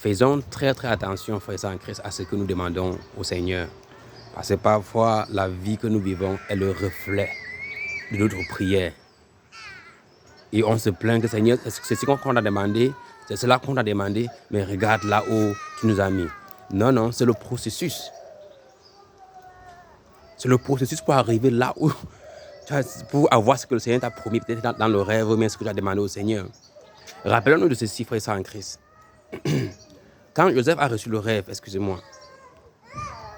Faisons très très attention, frères et sœurs en Christ, à ce que nous demandons au Seigneur. Parce que parfois, la vie que nous vivons est le reflet de notre prière. Et on se plaint que Seigneur, c'est ce qu'on a demandé, c'est cela qu'on a demandé, mais regarde là où tu nous as mis. Non, non, c'est le processus. C'est le processus pour arriver là où, pour avoir ce que le Seigneur t'a promis, peut-être dans le rêve, mais ce que tu as demandé au Seigneur. Rappelons-nous de ceci, frères et sœurs en Christ. Quand Joseph a reçu le rêve, excusez-moi,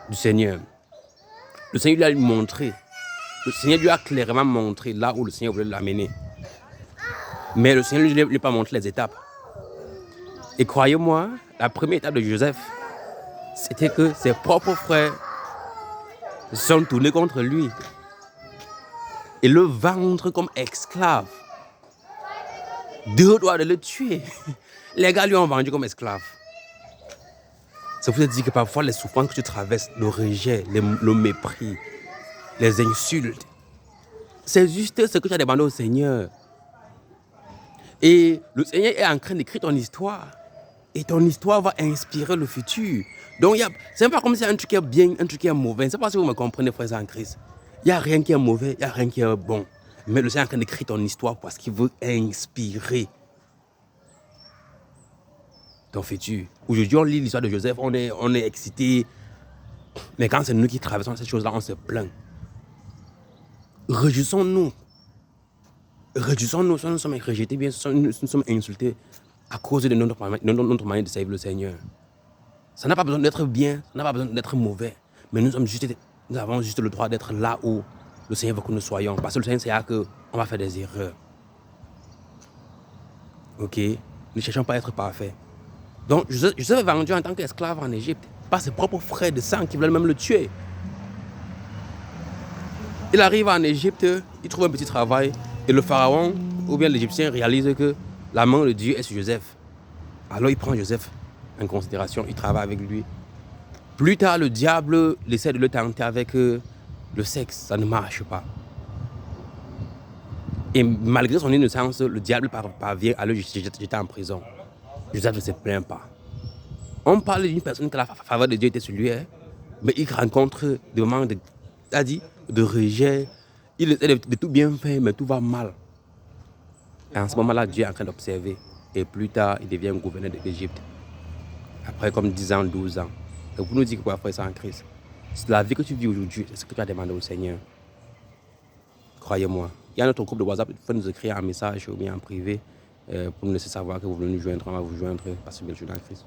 du Seigneur, le Seigneur lui a montré, le Seigneur lui a clairement montré là où le Seigneur voulait l'amener. Mais le Seigneur ne lui a pas montré les étapes. Et croyez-moi, la première étape de Joseph, c'était que ses propres frères se sont tournés contre lui et le vendent comme esclave. Deux doigts de le tuer. Les gars lui ont vendu comme esclave. Ça vous dire que parfois les souffrances que tu traverses, le rejet, le mépris, les insultes, c'est juste ce que tu as demandé au Seigneur. Et le Seigneur est en train d'écrire ton histoire. Et ton histoire va inspirer le futur. Donc, c'est pas comme si un truc est bien, un truc est mauvais. C'est pas si vous me comprenez, frères en Christ. Il n'y a rien qui est mauvais, il n'y a rien qui est bon. Mais le Seigneur est en train d'écrire ton histoire parce qu'il veut inspirer ton futur. Aujourd'hui, on lit l'histoire de Joseph, on est excité. Mais quand c'est nous qui traversons cette chose-là, on se plaint. Réjouissons-nous. Réjouissons-nous, nous sommes rejetés, bien sûr, nous sommes insultés à cause de notre manière de servir le Seigneur. Ça n'a pas besoin d'être bien, ça n'a pas besoin d'être mauvais. Mais nous avons juste le droit d'être là où le Seigneur veut que nous soyons. Parce que le Seigneur sait qu'on va faire des erreurs. Ok? Ne cherchons pas à être parfaits. Donc, Joseph est vendu en tant qu'esclave en Égypte par ses propres frères de sang qui veulent même le tuer. Il arrive en Égypte, il trouve un petit travail et le pharaon ou bien l'Égyptien réalise que la main de Dieu est sur Joseph. Alors il prend Joseph en considération, il travaille avec lui. Plus tard, le diable essaie de le tenter avec le sexe, ça ne marche pas. Et malgré son innocence, le diable parvient à le jeter en prison. Joseph ne se plaint pas. On parle d'une personne que la faveur de Dieu était sur lui, hein, mais il rencontre des moments de rejet. Il essaie de tout bien faire, mais tout va mal. Et en ce moment-là, Dieu est en train d'observer. Et plus tard, il devient gouverneur de l'Égypte. Après comme 10 ans, 12 ans. Donc vous nous dites quoi, frère, ça en Christ. C'est la vie que tu vis aujourd'hui, c'est ce que tu as demandé au Seigneur. Croyez-moi. Il y a notre groupe de WhatsApp, il faut nous écrire un message ou bien en privé pour nous laisser savoir que vous voulez nous joindre, on va vous joindre parce que je suis dans Christ.